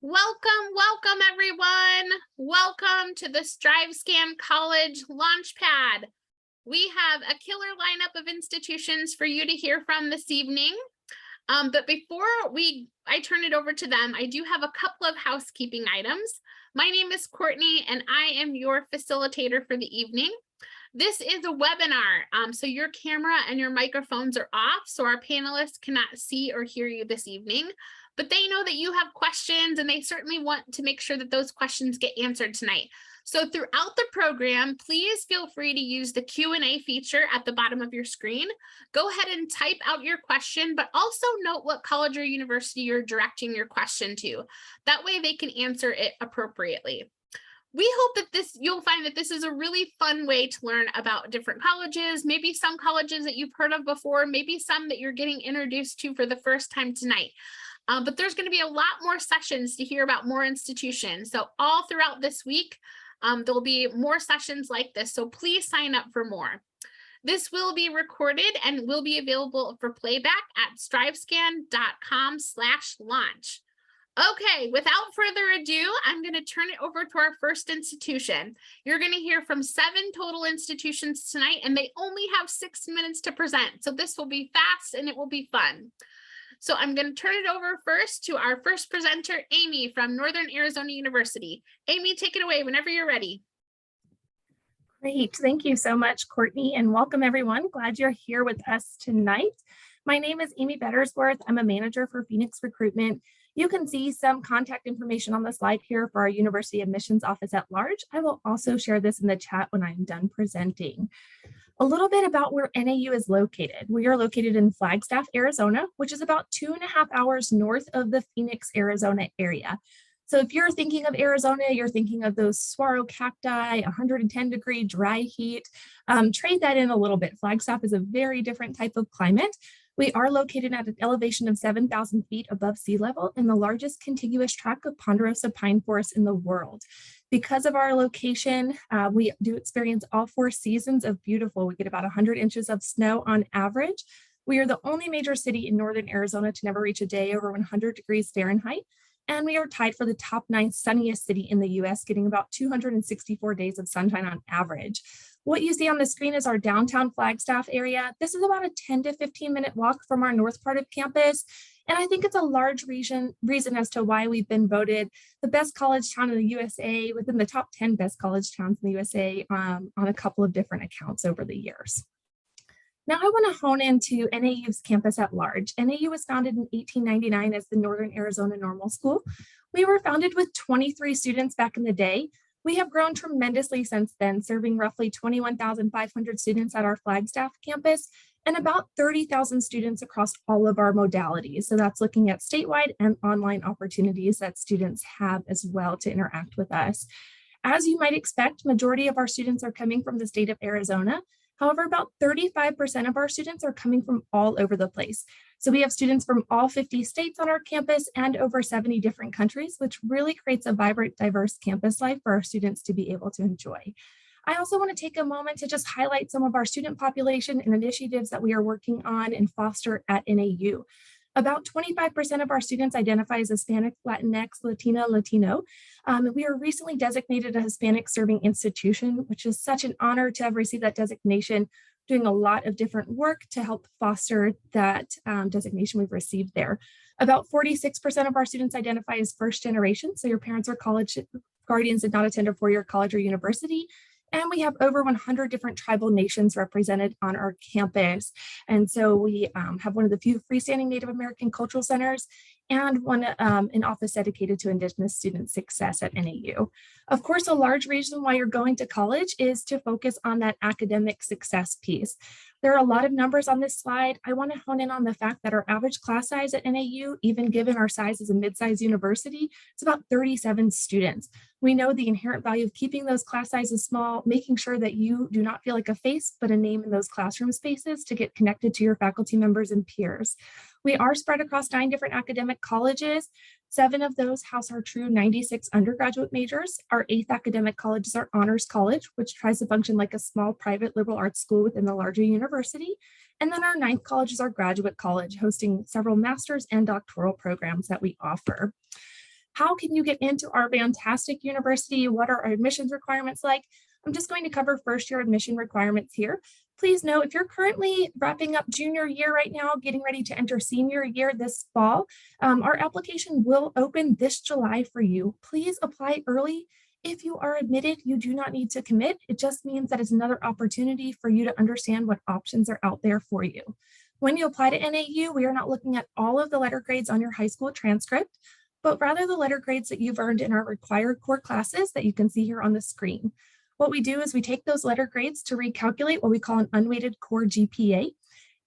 Welcome everyone. Welcome to the StriveScan College Launchpad. We have a killer lineup of institutions for you to hear from this evening. But before I turn it over to them, I do have a couple of housekeeping items. My name is Courtney and I am your facilitator for the evening. This is a webinar, so your camera and your microphones are off, so our panelists cannot see or hear you this evening, but they know that you have questions and they certainly want to make sure that those questions get answered tonight. So throughout the program, please feel free to use the Q&A feature at the bottom of your screen. Go ahead and type out your question, but also note what college or university you're directing your question to. That way they can answer it appropriately. We hope that you'll find that this is a really fun way to learn about different colleges, maybe some colleges that you've heard of before, maybe some that you're getting introduced to for the first time tonight. But there's going to be a lot more sessions to hear about more institutions. So all throughout this week, there'll be more sessions like this. So please sign up for more. This will be recorded and will be available for playback at strivescan.com/launch. Okay, without further ado, I'm going to turn it over to our first institution. You're going to hear from 7 total institutions tonight, and they only have 6 minutes to present. So this will be fast and it will be fun. So I'm going to turn it over first to our first presenter, Amy from Northern Arizona University. Amy, take it away whenever you're ready. Great, thank you so much, Courtney, and welcome everyone. Glad you're here with us tonight. My name is Amy Bettersworth. I'm a manager for Phoenix Recruitment. You can see some contact information on the slide here for our University Admissions Office at large. I will also share this in the chat when I'm done presenting. A little bit about where NAU is located. We are located in Flagstaff, Arizona, which is about 2.5 hours north of the Phoenix, Arizona area. So if you're thinking of Arizona, you're thinking of those saguaro cacti, 110-degree dry heat. Trade that in a little bit. Flagstaff is a very different type of climate. We are located at an elevation of 7,000 feet above sea level in the largest contiguous tract of ponderosa pine forest in the world. Because of our location, we do experience all 4 seasons of beautiful. We get about 100 inches of snow on average. We are the only major city in northern Arizona to never reach a day over 100 degrees Fahrenheit. And we are tied for the top 9 sunniest city in the US, getting about 264 days of sunshine on average. What you see on the screen is our downtown Flagstaff area. This is about a 10 to 15 minute walk from our north part of campus. And I think it's a large reason as to why we've been voted the best college town in the USA, within the top 10 best college towns in the USA on a couple of different accounts over the years. Now I want to hone into NAU's campus at large. NAU was founded in 1899 as the Northern Arizona Normal School. We were founded with 23 students back in the day. We have grown tremendously since then, serving roughly 21,500 students at our Flagstaff campus and about 30,000 students across all of our modalities. So that's looking at statewide and online opportunities that students have as well to interact with us. As you might expect, majority of our students are coming from the state of Arizona. However, about 35% of our students are coming from all over the place. So we have students from all 50 states on our campus and over 70 different countries, which really creates a vibrant, diverse campus life for our students to be able to enjoy. I also want to take a moment to just highlight some of our student population and initiatives that we are working on and foster at NAU. About 25% of our students identify as Hispanic, Latinx, Latina, Latino. We were recently designated a Hispanic serving institution, which is such an honor to have received that designation, doing a lot of different work to help foster that designation we've received there. About 46% of our students identify as first generation, so your parents or college guardians did not attend a 4-year college or university. And we have over 100 different tribal nations represented on our campus. And so we have one of the few freestanding Native American cultural centers and an office dedicated to Indigenous student success at NAU. Of course, a large reason why you're going to college is to focus on that academic success piece. There are a lot of numbers on this slide. I want to hone in on the fact that our average class size at NAU, even given our size as a mid-sized university, it's about 37 students. We know the inherent value of keeping those class sizes small, making sure that you do not feel like a face, but a name in those classroom spaces to get connected to your faculty members and peers. We are spread across 9 different academic colleges. 7 of those house our true 96 undergraduate majors. Our 8th academic college is our Honors College, which tries to function like a small private liberal arts school within the larger university. And then our 9th college is our graduate college, hosting several master's and doctoral programs that we offer. How can you get into our fantastic university? What are our admissions requirements like? I'm just going to cover first year admission requirements here. Please know if you're currently wrapping up junior year right now, getting ready to enter senior year this fall, our application will open this July for you. Please apply early. If you are admitted, you do not need to commit. It just means that it's another opportunity for you to understand what options are out there for you. When you apply to NAU, we are not looking at all of the letter grades on your high school transcript, but rather the letter grades that you've earned in our required core classes that you can see here on the screen. What we do is we take those letter grades to recalculate what we call an unweighted core GPA.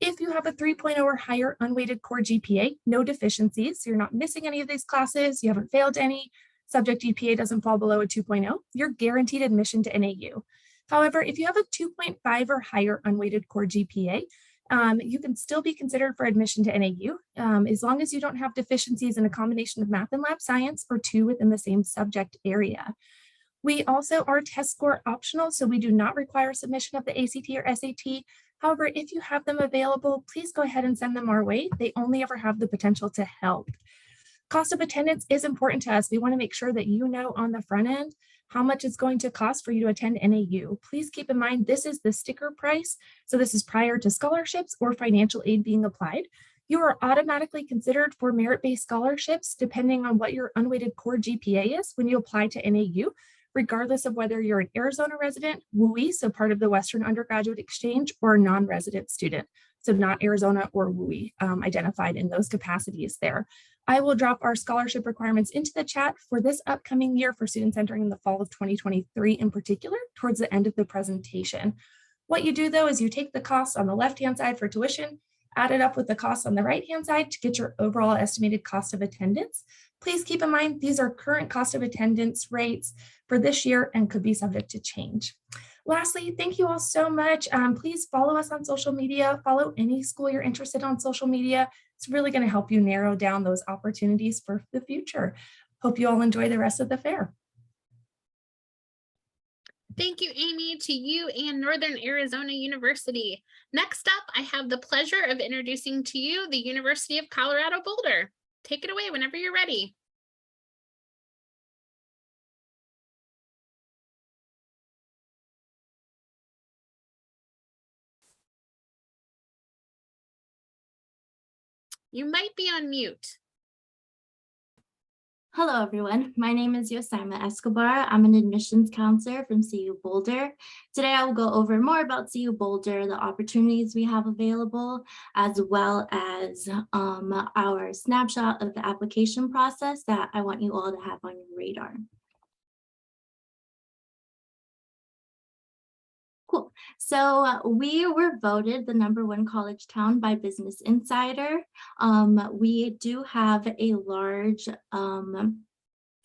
If you have a 3.0 or higher unweighted core GPA, no deficiencies, so you're not missing any of these classes, you haven't failed any, subject GPA doesn't fall below a 2.0, you're guaranteed admission to NAU. However, if you have a 2.5 or higher unweighted core GPA, you can still be considered for admission to NAU as long as you don't have deficiencies in a combination of math and lab science or two within the same subject area. We also are test score optional, so we do not require submission of the ACT or SAT. However, if you have them available, please go ahead and send them our way. They only ever have the potential to help. Cost of attendance is important to us. We want to make sure that you know on the front end how much it's going to cost for you to attend NAU. Please keep in mind, this is the sticker price. So this is prior to scholarships or financial aid being applied. You are automatically considered for merit-based scholarships depending on what your unweighted core GPA is when you apply to NAU, regardless of whether you're an Arizona resident, WUI, so part of the Western Undergraduate Exchange, or a non-resident student, so not Arizona or WUI identified in those capacities there. I will drop our scholarship requirements into the chat for this upcoming year for students entering in the fall of 2023 in particular, towards the end of the presentation. What you do though is you take the cost on the left-hand side for tuition, add it up with the cost on the right-hand side to get your overall estimated cost of attendance. Please keep in mind, these are current cost of attendance rates for this year and could be subject to change. Lastly, thank you all so much. Please follow us on social media, follow any school you're interested in on social media. It's really going to help you narrow down those opportunities for the future. Hope you all enjoy the rest of the fair. Thank you, Amy, to you and Northern Arizona University. Next up, I have the pleasure of introducing to you the University of Colorado Boulder. Take it away whenever you're ready. You might be on mute. Hello, everyone. My name is Yosaima Escobar. I'm an admissions counselor from CU Boulder. Today, I will go over more about CU Boulder, the opportunities we have available, as well as our snapshot of the application process that I want you all to have on your radar. Cool. So we were voted the #1 college town by Business Insider. We do have a large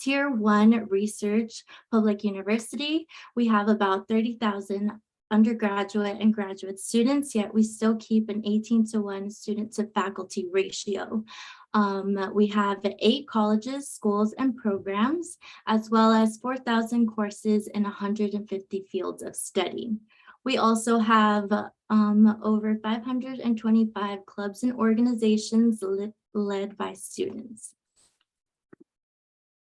Tier 1 research public university. We have about 30,000 undergraduate and graduate students, yet we still keep an 18:1 student to faculty ratio. We have 8 colleges, schools, and programs, as well as 4,000 courses in 150 fields of study. We also have over 525 clubs and organizations led by students.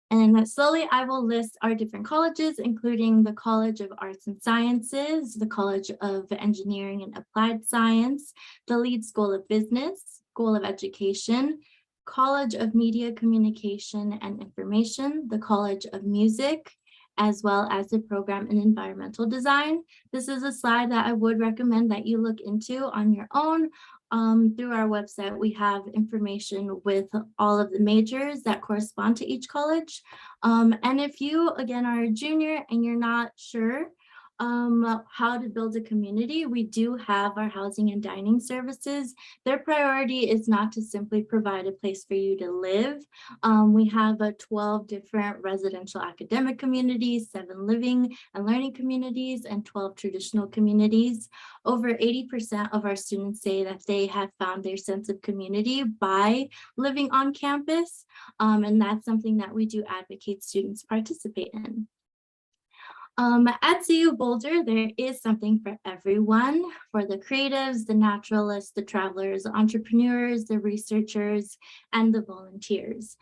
And slowly I will list our different colleges, including the College of Arts and Sciences, the College of Engineering and Applied Science, the Leeds School of Business, School of Education, College of Media, Communication and Information, the College of Music, as well as the program in environmental design. This is a slide that I would recommend that you look into on your own. Through our website, we have information with all of the majors that correspond to each college. And if you, again, are a junior and you're not sure how to build a community, we do have our housing and dining services. Their priority is not to simply provide a place for you to live. We have 12 different residential academic communities, 7 living and learning communities, and 12 traditional communities. Over 80% of our students say that they have found their sense of community by living on campus. And that's something that we do advocate students participate in. At CU Boulder, there is something for everyone, for the creatives, the naturalists, the travelers, the entrepreneurs, the researchers, and the volunteers.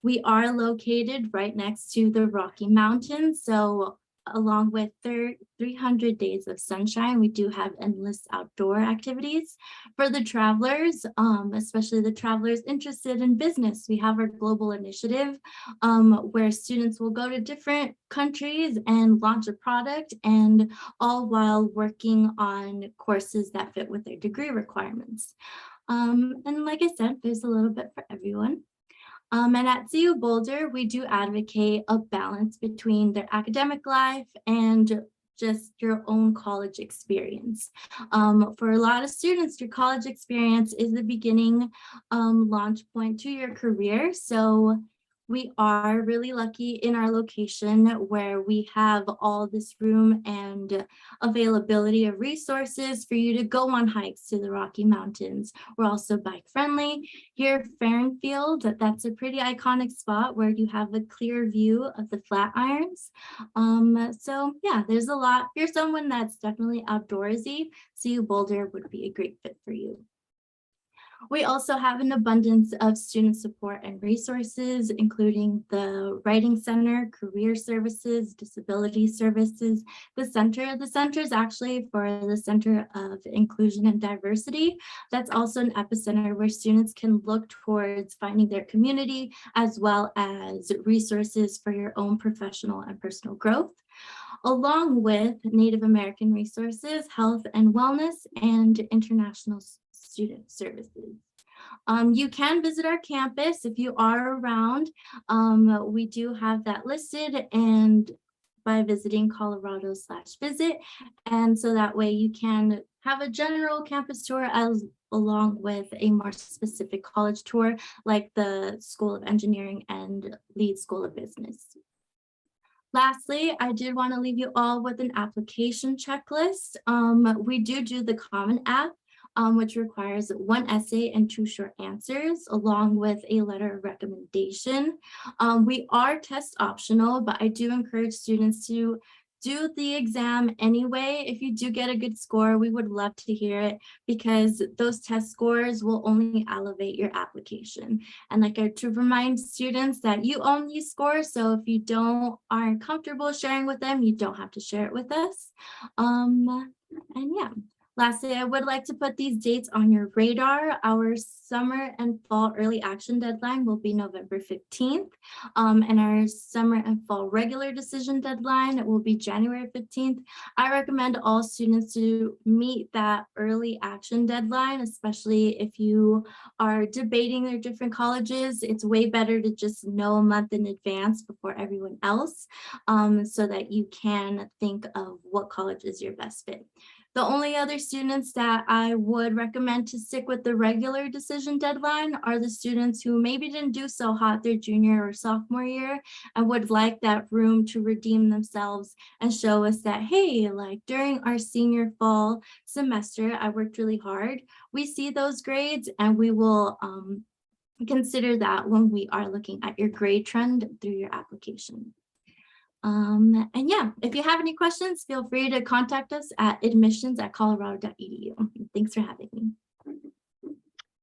We are located right next to the Rocky Mountains, so along with 300 days of sunshine, we do have endless outdoor activities. For the travelers, especially the travelers interested in business, we have our global initiative where students will go to different countries and launch a product, and all while working on courses that fit with their degree requirements. And like I said, there's a little bit for everyone. And at CU Boulder, we do advocate a balance between their academic life and just your own college experience. For a lot of students, your college experience is the beginning launch point to your career. So we are really lucky in our location where we have all this room and availability of resources for you to go on hikes to the Rocky Mountains. We're also bike friendly. Here, Farrenfield, that's a pretty iconic spot where you have a clear view of the Flatirons. So yeah, there's a lot. If you're someone that's definitely outdoorsy, CU Boulder would be a great fit for you. We also have an abundance of student support and resources, including the Writing Center, Career Services, Disability Services. The center is actually for the Center of Inclusion and Diversity. That's also an epicenter where students can look towards finding their community, as well as resources for your own professional and personal growth, along with Native American resources, health and wellness, and international student services. You can visit our campus if you are around. We do have that listed, and by visiting Colorado/visit. And so that way you can have a general campus tour along with a more specific college tour, like the School of Engineering and Leeds School of Business. Lastly, I did want to leave you all with an application checklist. We do the Common App, which requires one essay and 2 short answers, along with a letter of recommendation. We are test optional, but I do encourage students to do the exam anyway. If you do get a good score, we would love to hear it, because those test scores will only elevate your application. And like to remind students that you own these scores, so if you aren't comfortable sharing with them, you don't have to share it with us. And yeah. Lastly, I would like to put these dates on your radar. Our summer and fall early action deadline will be November 15th. And our summer and fall regular decision deadline will be January 15th. I recommend all students to meet that early action deadline, especially if you are debating their different colleges. It's way better to just know a month in advance before everyone else, so that you can think of what college is your best fit. The only other students that I would recommend to stick with the regular decision deadline are the students who maybe didn't do so hot their junior or sophomore year and would like that room to redeem themselves and show us that, hey, like during our senior fall semester, I worked really hard. We see those grades, and we will consider that when we are looking at your grade trend through your application. And yeah, if you have any questions, feel free to contact us at admissions@colorado.edu. Thanks for having me.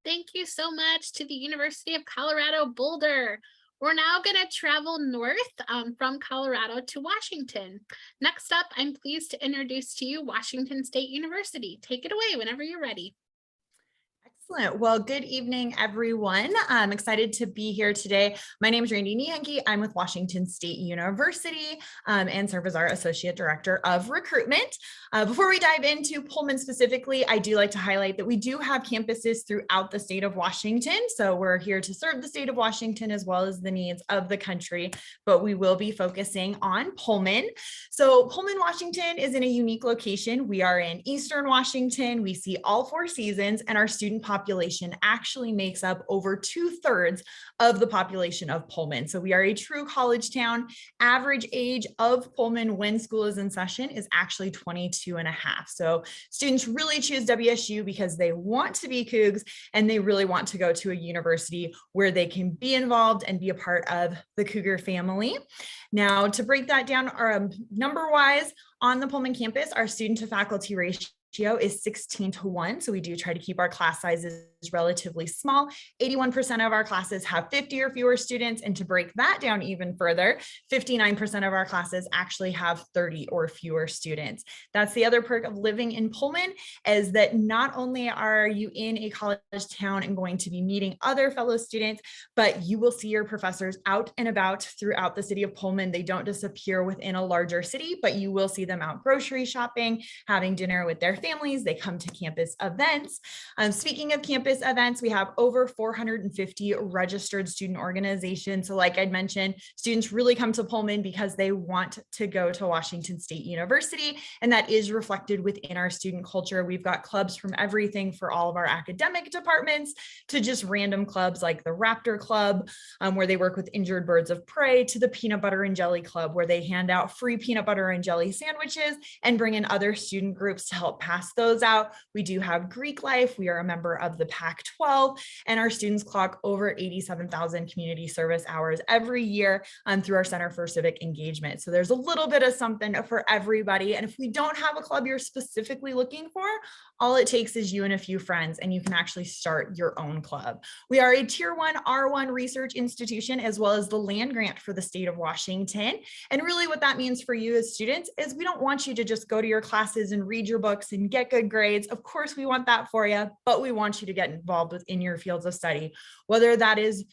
Thank you so much to the University of Colorado Boulder. We're now going to travel north from Colorado to Washington. Next up, I'm pleased to introduce to you Washington State University. Take it away whenever you're ready. Excellent. Well, good evening, everyone. I'm excited to be here today. My name is Randy Nianke. I'm with Washington State University and serve as our Associate Director of Recruitment. Before we dive into Pullman specifically, I do like to highlight that we do have campuses throughout the state of Washington. So we're here to serve the state of Washington as well as the needs of the country, but we will be focusing on Pullman. So Pullman, Washington is in a unique location. We are in Eastern Washington. We see all 4 seasons, and our student population actually makes up over 2/3 of the population of Pullman. So we are a true college town. Average age of Pullman when school is in session is actually 22 and a half. So students really choose WSU because they want to be Cougs, and they really want to go to a university where they can be involved and be a part of the Cougar family. Now, to break that down number-wise, on the Pullman campus, our student to faculty ratio is 16:1. So we do try to keep our class sizes relatively small. 81% of our classes have 50 or fewer students. And to break that down even further, 59% of our classes actually have 30 or fewer students. That's the other perk of living in Pullman, is that not only are you in a college town and going to be meeting other fellow students, but you will see your professors out and about throughout the city of Pullman. They don't disappear within a larger city, but you will see them out grocery shopping, having dinner with their families. They come to campus events. Speaking of campus events, we have over 450 registered student organizations. So like I'd mentioned, students really come to Pullman because they want to go to Washington State University, and that is reflected within our student culture. We've got clubs from everything for all of our academic departments to just random clubs like the Raptor Club, where they work with injured birds of prey, to the Peanut Butter and Jelly Club, where they hand out free peanut butter and jelly sandwiches and bring in other student groups to help pass those out. We do have Greek Life. We are a member of the Pac-12, and our students clock over 87,000 community service hours every year through our Center for Civic Engagement. So there's a little bit of something for everybody. And if we don't have a club you're specifically looking for, all it takes is you and a few friends, and you can actually start your own club. We are a Tier 1 R1 research institution, as well as the land grant for the state of Washington. And really what that means for you as students is we don't want you to just go to your classes and read your books and get good grades. Of course, we want that for you, but we want you to get involved within your fields of study, whether that is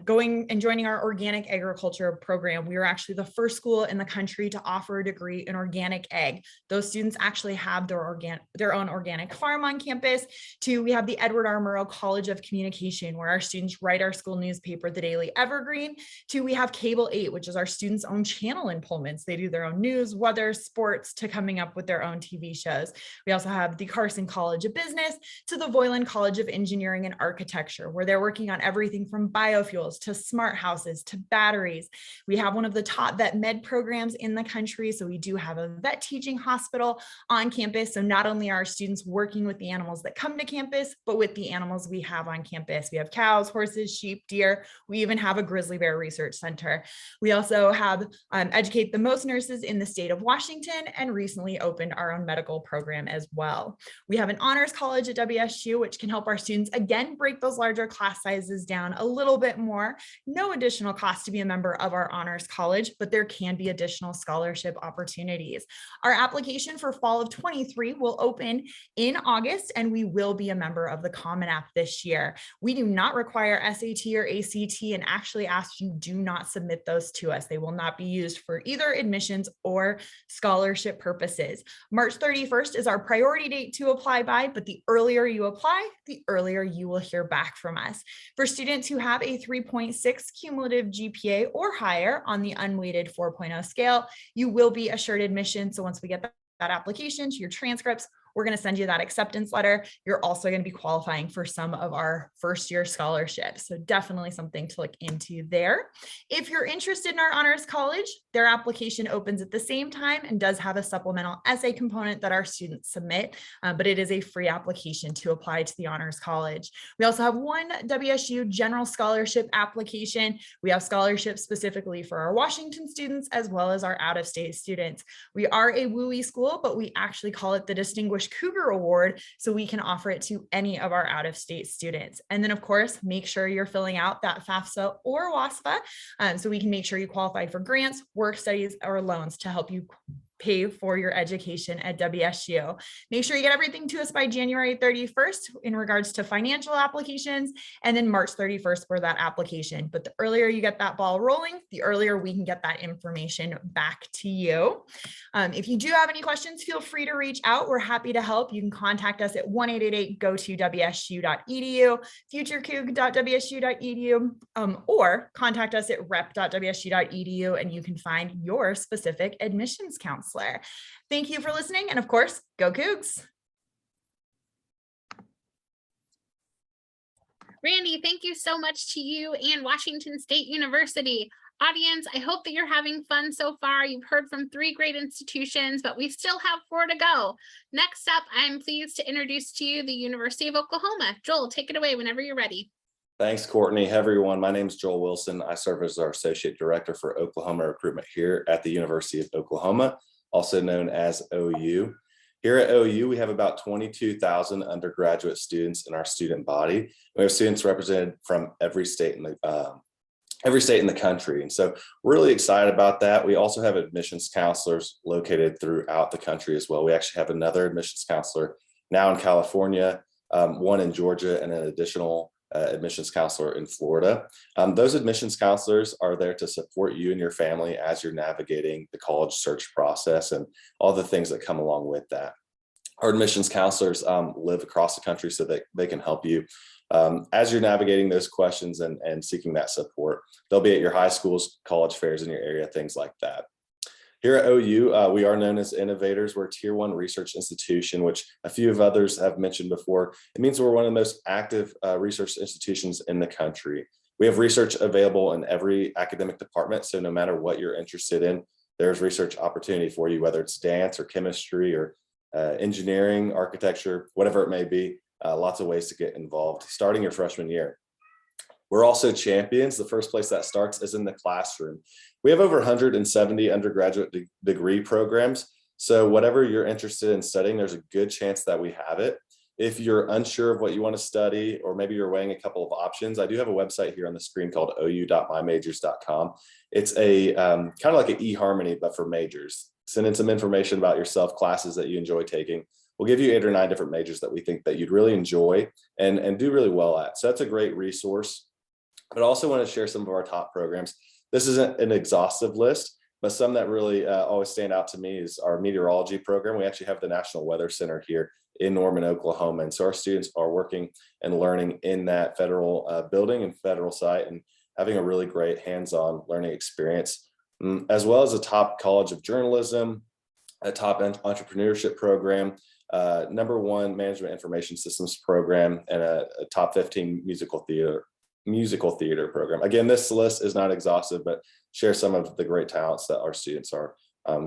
going and joining our organic agriculture program. We are actually the first school in the country to offer a degree in organic ag. Those students actually have their own organic farm on campus. We have the Edward R. Murrow College of Communication, where our students write our school newspaper, the Daily Evergreen. We have Cable 8, which is our students' own channel in Pullman. So they do their own news, weather, sports, to coming up with their own TV shows. We also have the Carson College of Business to the Voiland College of Engineering and Architecture, where they're working on everything from biofuels to smart houses to batteries. We have one of the top vet med programs in the country. So we do have a vet teaching hospital on campus. So not only are our students working with the animals that come to campus, but with the animals we have on campus. We have cows, horses, sheep, deer. We even have a grizzly bear research center. We also have educate the most nurses in the state of Washington, and recently opened our own medical program as well. We have an honors college at WSU, which can help our students again break those larger class sizes down a little bit more. No additional cost to be a member of our honors college, but there can be additional scholarship opportunities. Our application for fall of 23 will open in August, and we will be a member of the Common App this year. We do not require SAT or ACT, and actually ask you do not submit those to us. They will not be used for either admissions or scholarship purposes. March 31st is our priority date to apply by, but the earlier you apply, the earlier you will hear back from us. For students who have a 3.6 cumulative GPA or higher on the unweighted 4.0 scale, you will be assured admission. So once we get that application to your transcripts, we're going to send you that acceptance letter. You're also going to be qualifying for some of our first year scholarships. So definitely something to look into there. If you're interested in our honors college, their application opens at the same time and does have a supplemental essay component that our students submit, but it is a free application to apply to the honors college. We also have one WSU general scholarship application. We have scholarships specifically for our Washington students as well as our out-of-state students. We are a WUI school, but we actually call it the Distinguished Cougar Award, so we can offer it to any of our out-of-state students. And then of course, make sure you're filling out that FAFSA or WASFA, so we can make sure you qualify for grants, work studies, or loans to help you pay for your education at WSU. Make sure you get everything to us by January 31st in regards to financial applications, and then March 31st for that application. But the earlier you get that ball rolling, the earlier we can get that information back to you. If you do have any questions, feel free to reach out. We're happy to help. You can contact us at 1-888-GO-TO-WSU.edu, futurecoug.wsu.edu, or contact us at rep.wsu.edu, and you can find your specific admissions counselor. Thank you for listening. And of course, go Cougs. Randy, thank you so much to you and Washington State University. Audience, I hope that you're having fun so far. You've heard from 3 great institutions, but we still have 4 to go. Next up, I'm pleased to introduce to you the University of Oklahoma. Joel, take it away whenever you're ready. Thanks, Courtney. Hey, everyone. My name is Joel Wilson. I serve as our Associate Director for Oklahoma Recruitment here at the University of Oklahoma, also known as OU. Here at OU, we have about 22,000 undergraduate students in our student body. We have students represented from every state in the country. And so we're really excited about that. We also have admissions counselors located throughout the country as well. We actually have another admissions counselor now in California, one in Georgia, and an additional admissions counselor in Florida. Those admissions counselors are there to support you and your family as you're navigating the college search process and all the things that come along with that. Our admissions counselors live across the country so that they can help you as you're navigating those questions and seeking that support. They'll be at your high schools, college fairs in your area, things like that. Here at OU, we are known as innovators. We're a tier 1 research institution, which a few of others have mentioned before. It means we're one of the most active research institutions in the country. We have research available in every academic department. So no matter what you're interested in, there's research opportunity for you, whether it's dance or chemistry or engineering, architecture, whatever it may be. Lots of ways to get involved starting your freshman year. We're also champions. The first place that starts is in the classroom. We have over 170 undergraduate degree programs. So whatever you're interested in studying, there's a good chance that we have it. If you're unsure of what you want to study, or maybe you're weighing a couple of options, I do have a website here on the screen called ou.mymajors.com. It's a kind of like an eHarmony, but for majors. Send in some information about yourself, classes that you enjoy taking. We'll give you 8 or 9 different majors that we think that you'd really enjoy and do really well at. So that's a great resource. But I also want to share some of our top programs. This isn't an exhaustive list, but some that really always stand out to me is our meteorology program. We actually have the National Weather Center here in Norman, Oklahoma. And so our students are working and learning in that federal building and federal site and having a really great hands-on learning experience, as well as a top college of journalism, a top entrepreneurship program, #1 management information systems program, and a top 15 musical theater program. Again, this list is not exhaustive, but share some of the great talents that our students are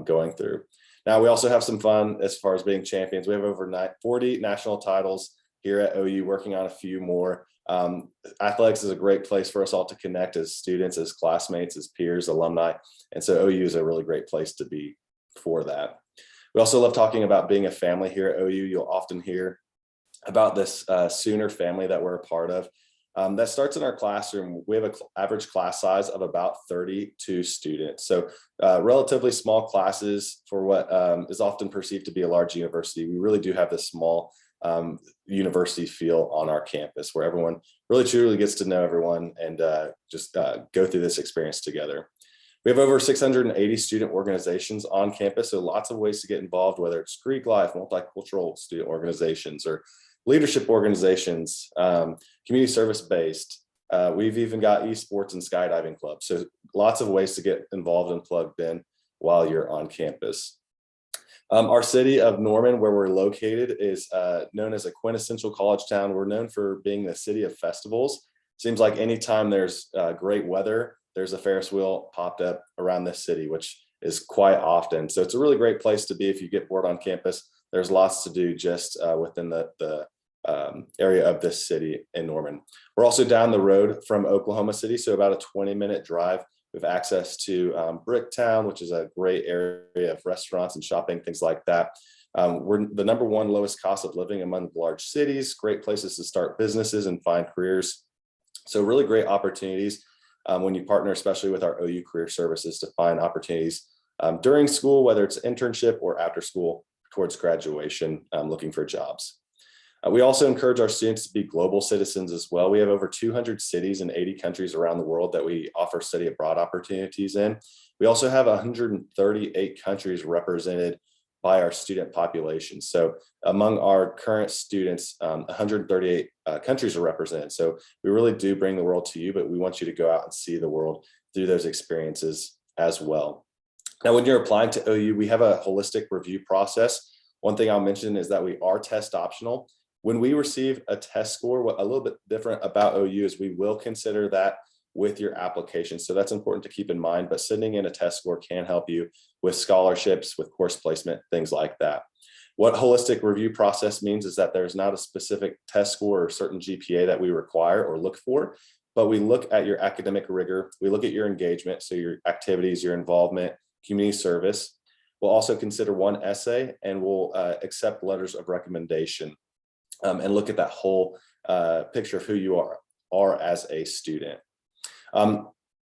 going through. Now, we also have some fun as far as being champions. We have over 40 national titles here at OU, working on a few more. Athletics is a great place for us all to connect as students, as classmates, as peers, alumni. And so OU is a really great place to be for that. We also love talking about being a family here at OU. You'll often hear about this Sooner family that we're a part of. That starts in our classroom. We have an average class size of about 32 students. So relatively small classes for what is often perceived to be a large university. We really do have this small university feel on our campus where everyone really truly gets to know everyone and just go through this experience together. We have over 680 student organizations on campus, so lots of ways to get involved, whether it's Greek life, multicultural student organizations, or leadership organizations, community service-based. We've even got esports and skydiving clubs. So lots of ways to get involved and plugged in while you're on campus. Our city of Norman, where we're located, is known as a quintessential college town. We're known for being the city of festivals. Seems like anytime there's great weather, there's a Ferris wheel popped up around this city, which is quite often. So it's a really great place to be if you get bored on campus. There's lots to do just within the area of this city in Norman. We're also down the road from Oklahoma City, so about a 20-minute drive. We have access to Bricktown, which is a great area of restaurants and shopping, things like that. We're the #1 lowest cost of living among large cities, great places to start businesses and find careers. So really great opportunities when you partner, especially with our OU Career Services, to find opportunities during school, whether it's internship or after school towards graduation, looking for jobs. We also encourage our students to be global citizens as well. We have over 200 cities in 80 countries around the world that we offer study abroad opportunities in. We also have 138 countries represented by our student population. So among our current students, 138 countries are represented. So we really do bring the world to you, but we want you to go out and see the world through those experiences as well. Now, when you're applying to OU, we have a holistic review process. One thing I'll mention is that we are test optional. When we receive a test score, what a little bit different about OU is we will consider that with your application. So that's important to keep in mind, but sending in a test score can help you with scholarships, with course placement, things like that. What holistic review process means is that there's not a specific test score or certain GPA that we require or look for, but we look at your academic rigor. We look at your engagement, so your activities, your involvement, community service. We'll also consider one essay, and we'll accept letters of recommendation and look at that whole picture of who you are as a student.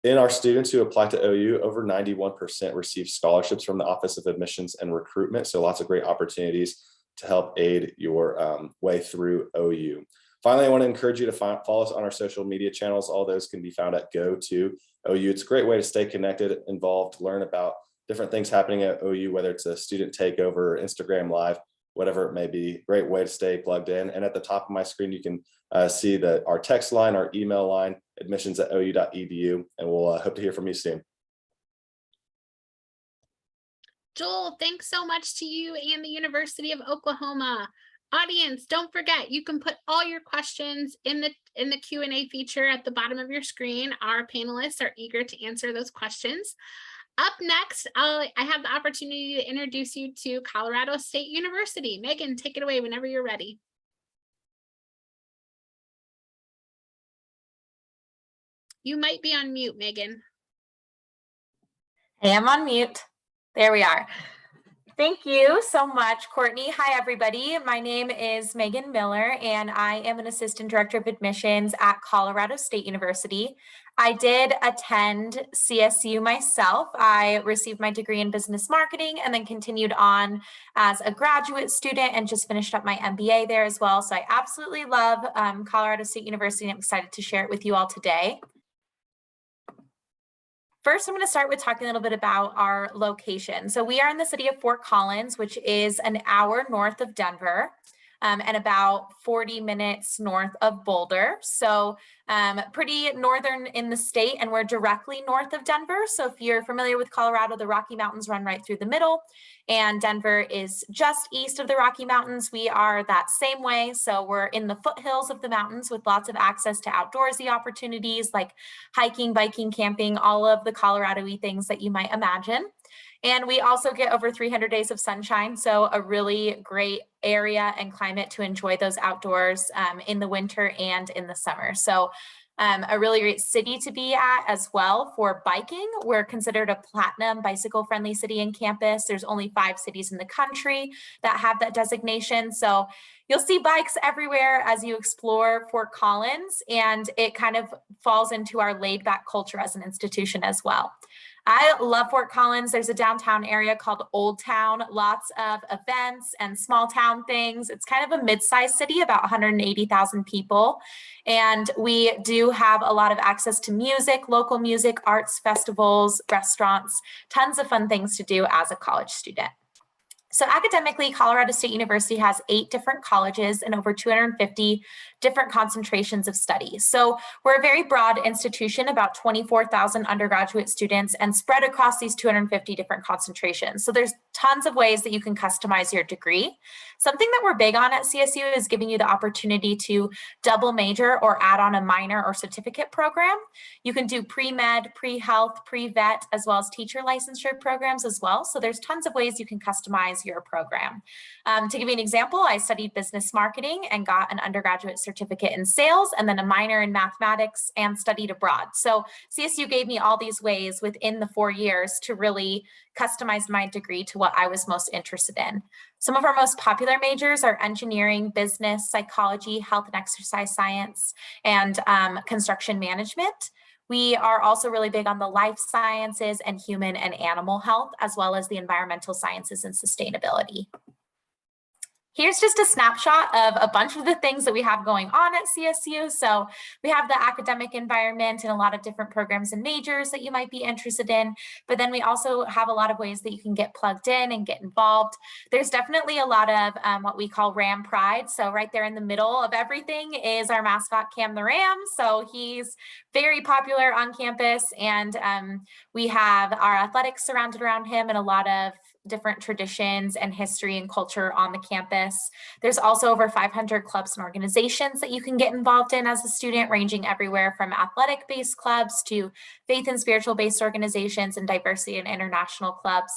In our students who apply to OU, over 91% receive scholarships from the Office of Admissions and Recruitment. So lots of great opportunities to help aid your way through OU. Finally, I want to encourage you to follow us on our social media channels. All those can be found at GoToOU. It's a great way to stay connected, involved, learn about different things happening at OU, whether it's a student takeover, Instagram Live, whatever it may be. Great way to stay plugged in. And at the top of my screen, you can see our text line, our email line, admissions@ou.edu, and we'll hope to hear from you soon. Joel, thanks so much to you and the University of Oklahoma. Audience, don't forget, you can put all your questions in the Q&A feature at the bottom of your screen. Our panelists are eager to answer those questions. Up next, I have the opportunity to introduce you to Colorado State University. Megan, take it away whenever you're ready. You might be on mute, Megan. I am on mute. There we are. Thank you so much, Courtney. Hi, everybody. My name is Megan Miller, and I am an Assistant Director of Admissions at Colorado State University. I did attend CSU myself. I received my degree in business marketing and then continued on as a graduate student and just finished up my MBA there as well. So I absolutely love Colorado State University, and I'm excited to share it with you all today. First, I'm going to start with talking a little bit about our location. So we are in the city of Fort Collins, which is an hour north of Denver and about 40 minutes north of Boulder. So pretty northern in the state, and we're directly north of Denver. So if you're familiar with Colorado, the Rocky Mountains run right through the middle, and Denver is just east of the Rocky Mountains. We are that same way. So we're in the foothills of the mountains with lots of access to outdoorsy opportunities like hiking, biking, camping, all of the Colorado-y things that you might imagine. And we also get over 300 days of sunshine, so a really great area and climate to enjoy those outdoors in the winter and in the summer. So a really great city to be at as well for biking. We're considered a platinum bicycle-friendly city and campus. There's only 5 cities in the country that have that designation. So you'll see bikes everywhere as you explore Fort Collins, and it kind of falls into our laid-back culture as an institution as well. I love Fort Collins. There's a downtown area called Old Town, lots of events and small town things. It's kind of a mid-sized city, about 180,000 people. And we do have a lot of access to music, local music, arts, festivals, restaurants, tons of fun things to do as a college student. So academically, Colorado State University has 8 different colleges and over 250 different concentrations of study. So we're a very broad institution, about 24,000 undergraduate students and spread across these 250 different concentrations. So there's tons of ways that you can customize your degree. Something that we're big on at CSU is giving you the opportunity to double major or add on a minor or certificate program. You can do pre-med, pre-health, pre-vet, as well as teacher licensure programs as well. So there's tons of ways you can customize your program. To give you an example, I studied business marketing and got an undergraduate certificate in sales and then a minor in mathematics and studied abroad. So CSU gave me all these ways within the 4 years to really customize my degree to what I was most interested in. Some of our most popular majors are engineering, business, psychology, health and exercise science, and construction management. We are also really big on the life sciences and human and animal health, as well as the environmental sciences and sustainability. Here's just a snapshot of a bunch of the things that we have going on at CSU. So we have the academic environment and a lot of different programs and majors that you might be interested in, but then we also have a lot of ways that you can get plugged in and get involved. There's definitely a lot of what we call Ram Pride. So right there in the middle of everything is our mascot, Cam the Ram. So he's very popular on campus, and we have our athletics surrounded around him and a lot of different traditions and history and culture on the campus. There's also over 500 clubs and organizations that you can get involved in as a student, ranging everywhere from athletic-based clubs to faith and spiritual-based organizations and diversity and international clubs.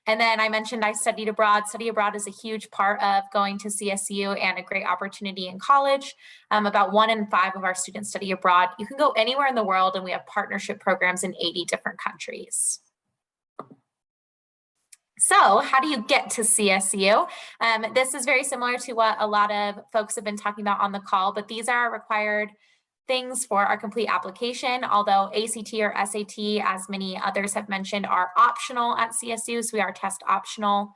And then I mentioned I studied abroad. Study abroad is a huge part of going to CSU and a great opportunity in college. About 1 in 5 of our students study abroad. You can go anywhere in the world, and we have partnership programs in 80 different countries. So how do you get to CSU? This is very similar to what a lot of folks have been talking about on the call, but these are required things for our complete application, although ACT or SAT, as many others have mentioned, are optional at CSU, so we are test optional.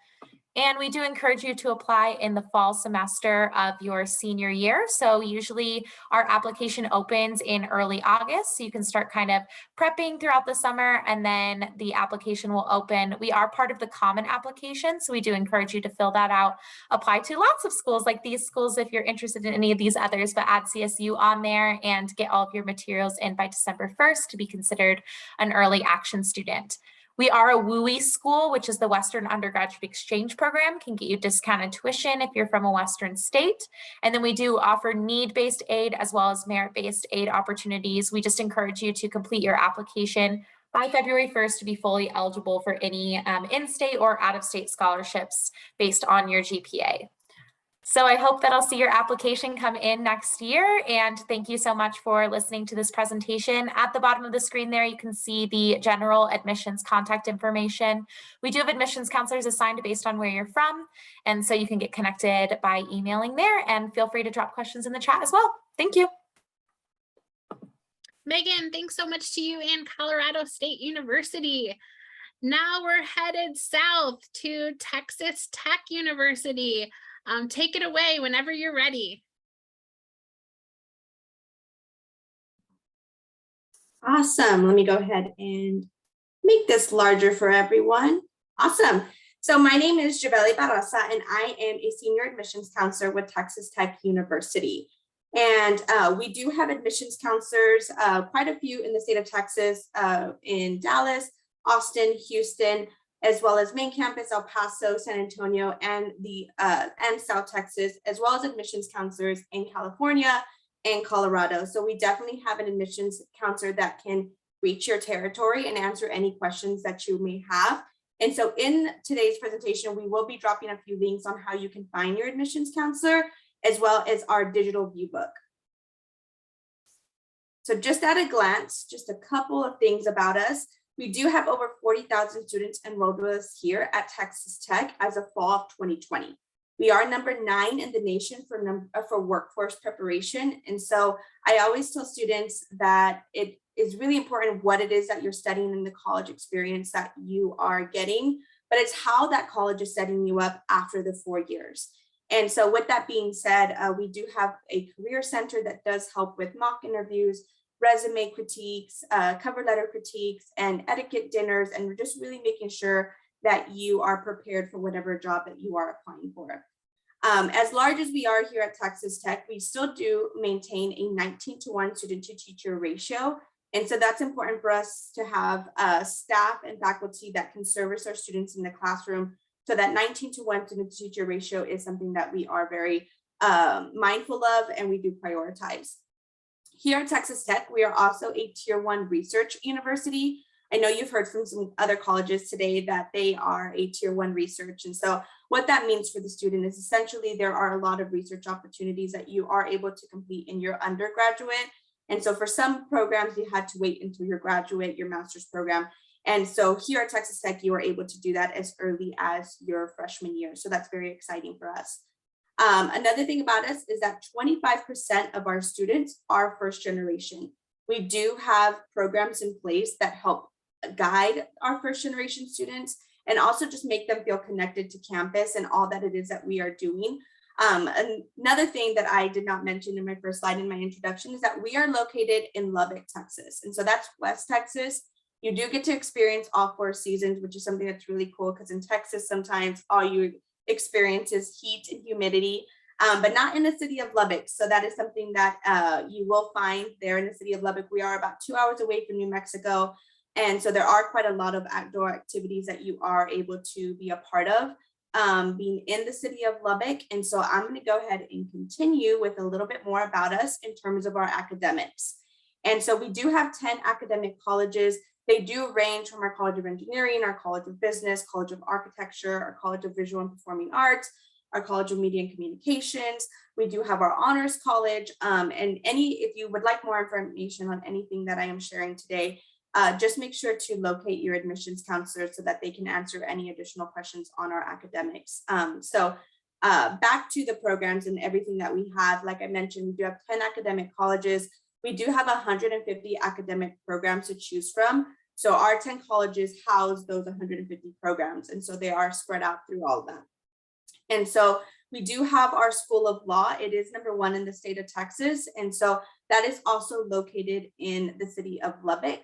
And we do encourage you to apply in the fall semester of your senior year. So usually our application opens in early August. So you can start kind of prepping throughout the summer, and then the application will open. We are part of the common application. So we do encourage you to fill that out, apply to lots of schools like these schools if you're interested in any of these others, but add CSU on there and get all of your materials in by December 1st to be considered an early action student. We are a WUI school, which is the Western Undergraduate Exchange Program, can get you discounted tuition if you're from a Western state. And then we do offer need-based aid as well as merit-based aid opportunities. We just encourage you to complete your application by February 1st to be fully eligible for any in-state or out-of-state scholarships based on your GPA. So I hope that I'll see your application come in next year. And thank you so much for listening to this presentation. At the bottom of the screen there, you can see the general admissions contact information. We do have admissions counselors assigned based on where you're from. And so you can get connected by emailing there, and feel free to drop questions in the chat as well. Thank you. Megan, thanks so much to you and Colorado State University. Now we're headed south to Texas Tech University. Take it away whenever you're ready. Awesome. Let me go ahead and make this larger for everyone. Awesome. So my name is Javeli Barraza, and I am a senior admissions counselor with Texas Tech University. And we do have admissions counselors, quite a few in the state of Texas, in Dallas, Austin, Houston, as well as main campus, El Paso, San Antonio, and South Texas, as well as admissions counselors in California and Colorado. So we definitely have an admissions counselor that can reach your territory and answer any questions that you may have. And so in today's presentation, we will be dropping a few links on how you can find your admissions counselor, as well as our digital view book. So just at a glance, just a couple of things about us. We do have over 40,000 students enrolled with us here at Texas Tech as of fall of 2020. We are number 9 in the nation for workforce preparation. And so I always tell students that it is really important what it is that you're studying in the college experience that you are getting, but it's how that college is setting you up after the 4 years. And so with that being said, we do have a career center that does help with mock interviews, resume critiques, cover letter critiques, and etiquette dinners, and we're just really making sure that you are prepared for whatever job that you are applying for. As large as we are here at Texas Tech, we still do maintain a 19-to-1 student to teacher ratio. And so that's important for us to have staff and faculty that can service our students in the classroom. So that 19-to-1 student to teacher ratio is something that we are very mindful of, and we do prioritize. Here at Texas Tech, we are also a Tier 1 research university. I know you've heard from some other colleges today that they are a Tier 1 research. And so what that means for the student is essentially there are a lot of research opportunities that you are able to complete in your undergraduate. And so for some programs, you had to wait until your graduate, your master's program. And so here at Texas Tech, you are able to do that as early as your freshman year. So that's very exciting for us. Another thing about us is that 25% of our students are first generation. We do have programs in place that help guide our first generation students and also just make them feel connected to campus and all that it is that we are doing. Another thing that I did not mention in my first slide in my introduction is that we are located in Lubbock, Texas. And so that's West Texas. You do get to experience all 4 seasons, which is something that's really cool because in Texas, sometimes all you experience is heat and humidity, but not in the city of Lubbock. So that is something that you will find there in the city of Lubbock. We are about 2 hours away from New Mexico. And so there are quite a lot of outdoor activities that you are able to be a part of being in the city of Lubbock. And so I'm going to go ahead and continue with a little bit more about us in terms of our academics. And so we do have 10 academic colleges. They do range from our College of Engineering, our College of Business, College of Architecture, our College of Visual and Performing Arts, our College of Media and Communications. We do have our Honors College. And if you would like more information on anything that I am sharing today, just make sure to locate your admissions counselor so that they can answer any additional questions on our academics. Back to the programs and everything that we have, like I mentioned, we do have 10 academic colleges. We do have 150 academic programs to choose from. So our 10 colleges house those 150 programs. And so they are spread out through all of them. And so we do have our School of Law. It is #1 in the state of Texas. And so that is also located in the city of Lubbock.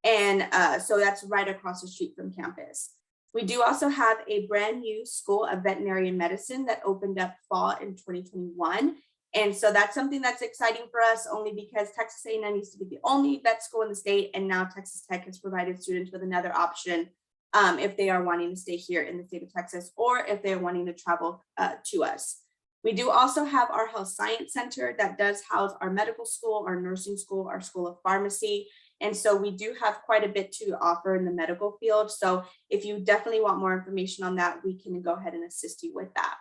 And so that's right across the street from campus. We do also have a brand new School of Veterinary Medicine that opened up fall in 2021. And so that's something that's exciting for us, only because Texas A&M used to be the only vet school in the state. And now Texas Tech has provided students with another option if they are wanting to stay here in the state of Texas, or if they're wanting to travel to us. We do also have our Health Science Center that does house our medical school, our nursing school, our School of Pharmacy. And so we do have quite a bit to offer in the medical field. So if you definitely want more information on that, we can go ahead and assist you with that.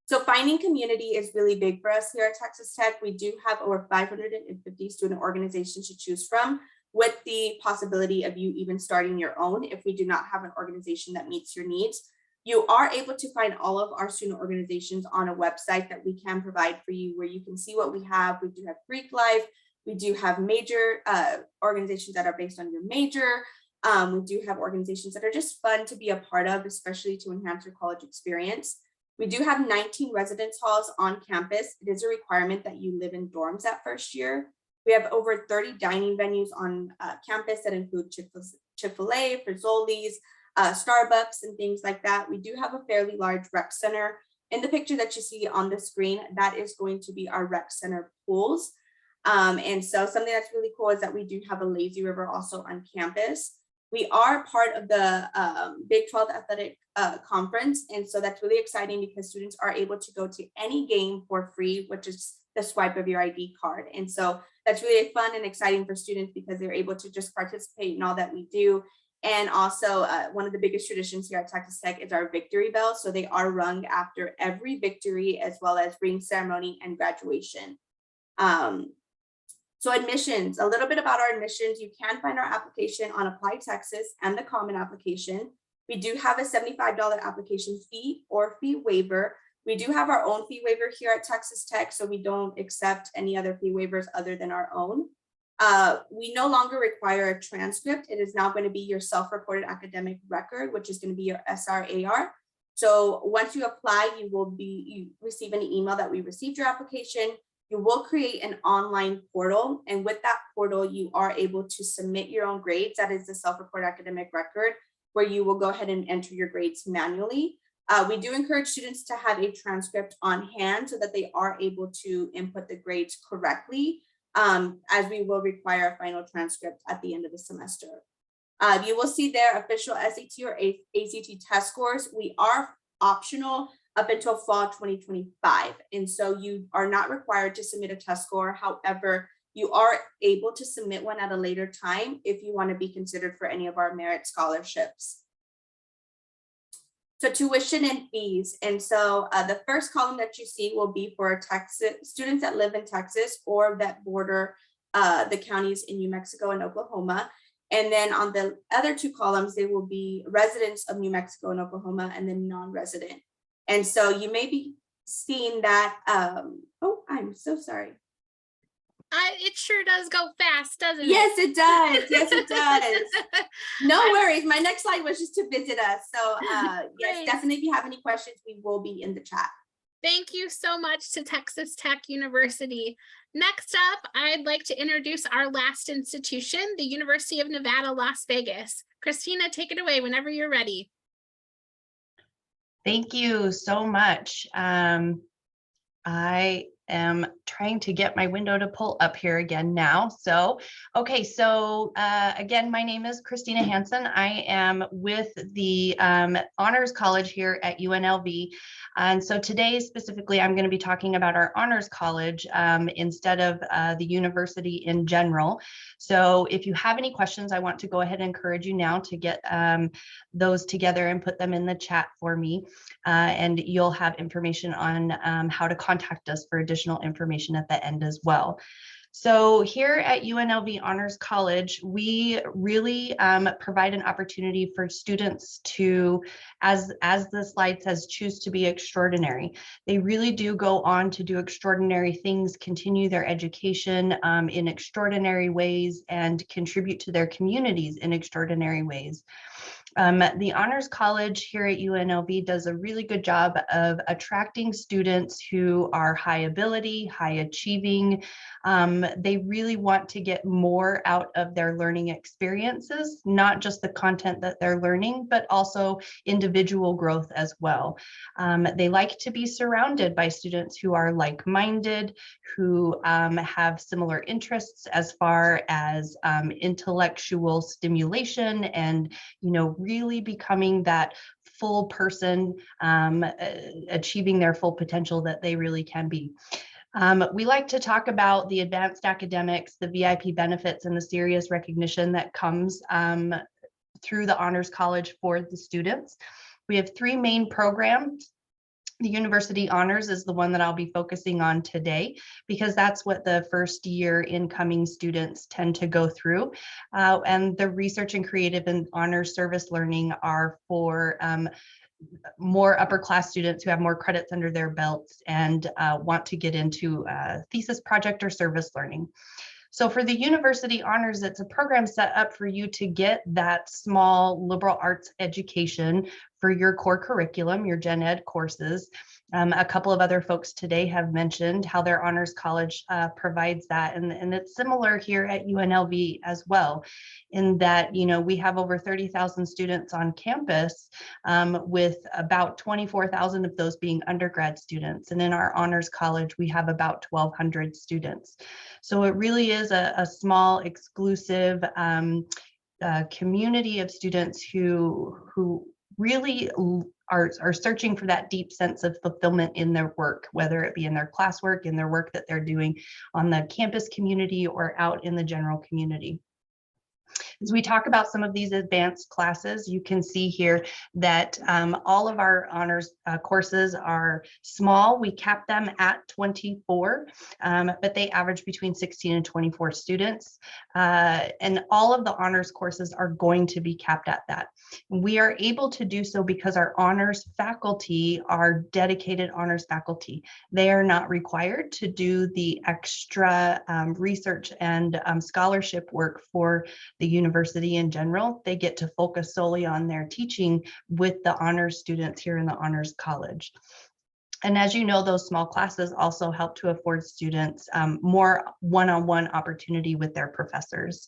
So finding community is really big for us here at Texas Tech. We do have over 550 student organizations to choose from, with the possibility of you even starting your own if we do not have an organization that meets your needs. You are able to find all of our student organizations on a website that we can provide for you, where you can see what we have. We do have Greek Life. We do have major organizations that are based on your major. We do have organizations that are just fun to be a part of, especially to enhance your college experience. We do have 19 residence halls on campus. It is a requirement that you live in dorms that first year. We have over 30 dining venues on campus that include Chick-fil-A, Frizoli's, Starbucks, and things like that. We do have a fairly large rec center. In the picture that you see on the screen, that is going to be our rec center pools. And so something that's really cool is that we do have a lazy river also on campus. We are part of the Big 12 Athletic Conference. And so that's really exciting because students are able to go to any game for free, which is the swipe of your ID card. And so that's really fun and exciting for students because they're able to just participate in all that we do. And also one of the biggest traditions here at Texas Tech is our victory bell. So they are rung after every victory, as well as ring ceremony and graduation. So admissions, a little bit about our admissions. You can find our application on Apply Texas and the Common Application. We do have a $75 application fee or fee waiver. We do have our own fee waiver here at Texas Tech, so we don't accept any other fee waivers other than our own. We no longer require a transcript. It is now going to be your self-reported academic record, which is going to be your SRAR. So once you apply, you receive an email that we received your application. You will create an online portal, and with that portal, you are able to submit your own grades. That is the self-reported academic record, where you will go ahead and enter your grades manually. We do encourage students to have a transcript on hand so that they are able to input the grades correctly, as we will require a final transcript at the end of the semester. You will see there official SAT or ACT test scores. We are optional up until fall 2025. And so you are not required to submit a test score. However, you are able to submit one at a later time if you want to be considered for any of our merit scholarships. So tuition and fees. And so the first column that you see will be for Texas students that live in Texas or that border the counties in New Mexico and Oklahoma. And then on the other two columns, they will be residents of New Mexico and Oklahoma, and then non-resident. And so you may be seeing that, oh, I'm so sorry. It sure does go fast, doesn't it? Yes, it does. Yes, it does. No worries. My next slide was just to visit us. So yes, definitely if you have any questions, we will be in the chat. Thank you so much to Texas Tech University. Next up, I'd like to introduce our last institution, the University of Nevada, Las Vegas. Christina, take it away whenever you're ready. Thank you so much. I am trying to get my window to pull up here again now. So, okay, so again, my name is Christina Hansen. I am with the Honors College here at UNLV. And so today specifically, I'm going to be talking about our Honors College instead of the university in general. So if you have any questions, I want to go ahead and encourage you now to get those together and put them in the chat for me. And you'll have information on how to contact us for additional information at the end as well. So here at UNLV Honors College, we really provide an opportunity for students to, as the slide says, choose to be extraordinary. They really do go on to do extraordinary things, continue their education in extraordinary ways, and contribute to their communities in extraordinary ways. The Honors College here at UNLV does a really good job of attracting students who are high ability, high achieving. They really want to get more out of their learning experiences, not just the content that they're learning, but also individual growth as well. They like to be surrounded by students who are like-minded, who have similar interests as far as intellectual stimulation and, really becoming that full person, achieving their full potential that they really can be. We like to talk about the advanced academics, the VIP benefits, and the serious recognition that comes through the Honors College for the students. We have 3 main programs. The University Honors is the one that I'll be focusing on today, because that's what the first year incoming students tend to go through. And the Research and Creative and Honors Service Learning are for more upper class students who have more credits under their belts and want to get into thesis project or service learning. So for the University Honors, it's a program set up for you to get that small liberal arts education for your core curriculum, your gen ed courses. A couple of other folks today have mentioned how their Honors College provides that. And it's similar here at UNLV as well, in that, we have over 30,000 students on campus, with about 24,000 of those being undergrad students. And in our Honors College, we have about 1,200 students. So it really is a small, exclusive community of students who really are searching for that deep sense of fulfillment in their work, whether it be in their classwork, in their work that they're doing on the campus community or out in the general community. As we talk about some of these advanced classes, you can see here that all of our honors courses are small. We cap them at 24, but they average between 16 and 24 students. And all of the honors courses are going to be capped at that. We are able to do so because our honors faculty are dedicated honors faculty. They are not required to do the extra research and scholarship work for the university in general. They get to focus solely on their teaching with the honors students here in the Honors College. And as you know, those small classes also help to afford students more one-on-one opportunity with their professors.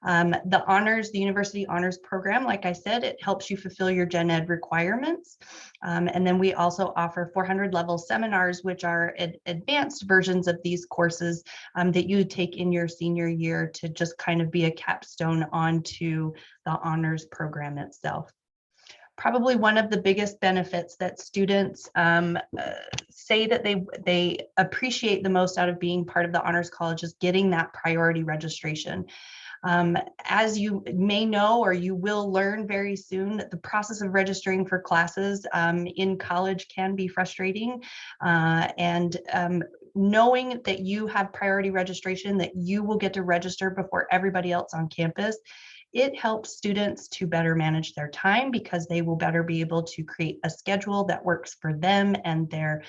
The University Honors Program, like I said, it helps you fulfill your gen ed requirements. And then we also offer 400 level seminars, which are advanced versions of these courses that you take in your senior year to just kind of be a capstone onto the honors program itself. Probably one of the biggest benefits that students say that they appreciate the most out of being part of the Honors College is getting that priority registration. As you may know, or you will learn very soon, that the process of registering for classes in college can be frustrating. Knowing that you have priority registration, that you will get to register before everybody else on campus, it helps students to better manage their time because they will better be able to create a schedule that works for them and their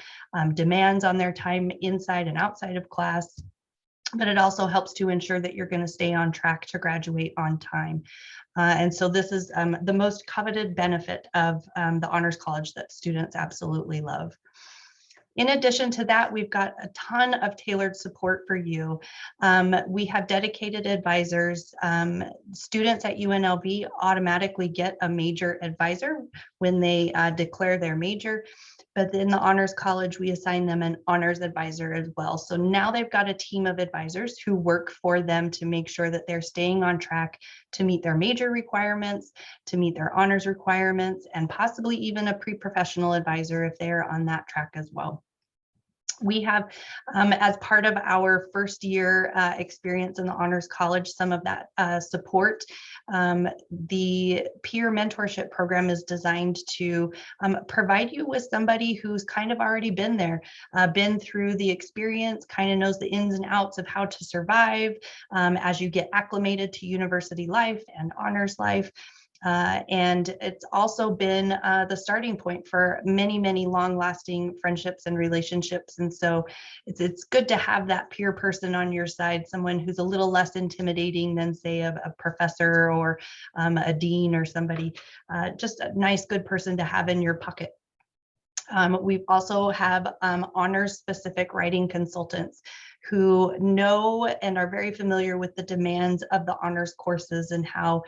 demands on their time inside and outside of class. But it also helps to ensure that you're going to stay on track to graduate on time. And so this is the most coveted benefit of the Honors College that students absolutely love. In addition to that, we've got a ton of tailored support for you. We have dedicated advisors. Students at UNLV automatically get a major advisor when they declare their major. But in the Honors College, we assign them an honors advisor as well. So now they've got a team of advisors who work for them to make sure that they're staying on track to meet their major requirements, to meet their honors requirements, and possibly even a pre-professional advisor if they're on that track as well. We have, as part of our first year experience in the Honors College, some of that support. The peer mentorship program is designed to provide you with somebody who's kind of already been there, been through the experience, kind of knows the ins and outs of how to survive as you get acclimated to university life and honors life. And it's also been the starting point for many, many long-lasting friendships and relationships. And so it's good to have that peer person on your side, someone who's a little less intimidating than, say, a professor or a dean or somebody, just a nice, good person to have in your pocket. We also have honors specific writing consultants who know and are very familiar with the demands of the honors courses and how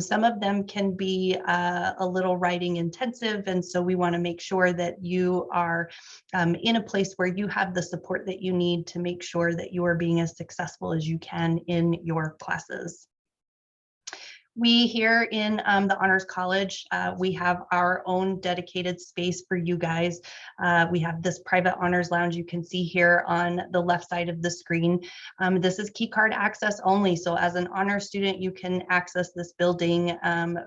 some of them can be a little writing intensive. And so we want to make sure that you are in a place where you have the support that you need to make sure that you are being as successful as you can in your classes. We here in the Honors College, we have our own dedicated space for you guys. We have this private honors lounge you can see here on the left side of the screen. This is key card access only. So as an honors student, you can access this building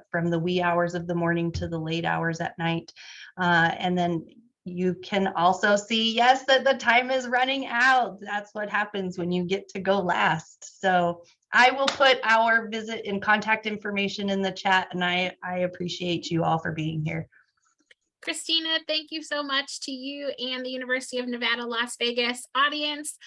from the wee hours of the morning to the late hours at night. And then you can also see, yes, that the time is running out. That's what happens when you get to go last. So I will put our visit and contact information in the chat, and I appreciate you all for being here. Christina, thank you so much to you and the University of Nevada, Las Vegas audience.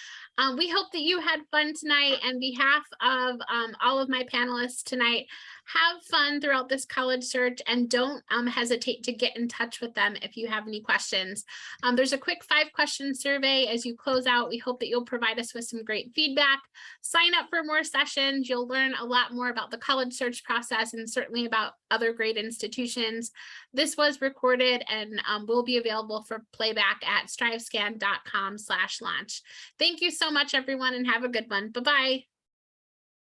We hope that you had fun tonight. On behalf of all of my panelists tonight, have fun throughout this college search and don't hesitate to get in touch with them if you have any questions. There's a quick 5-question survey as you close out. We hope that you'll provide us with some great feedback. Sign up for more sessions. You'll learn a lot more about the college search process and certainly about other great institutions. This was recorded and will be available for playback at strivescan.com/launch. Thank you so much, everyone, and have a good one. Bye-bye.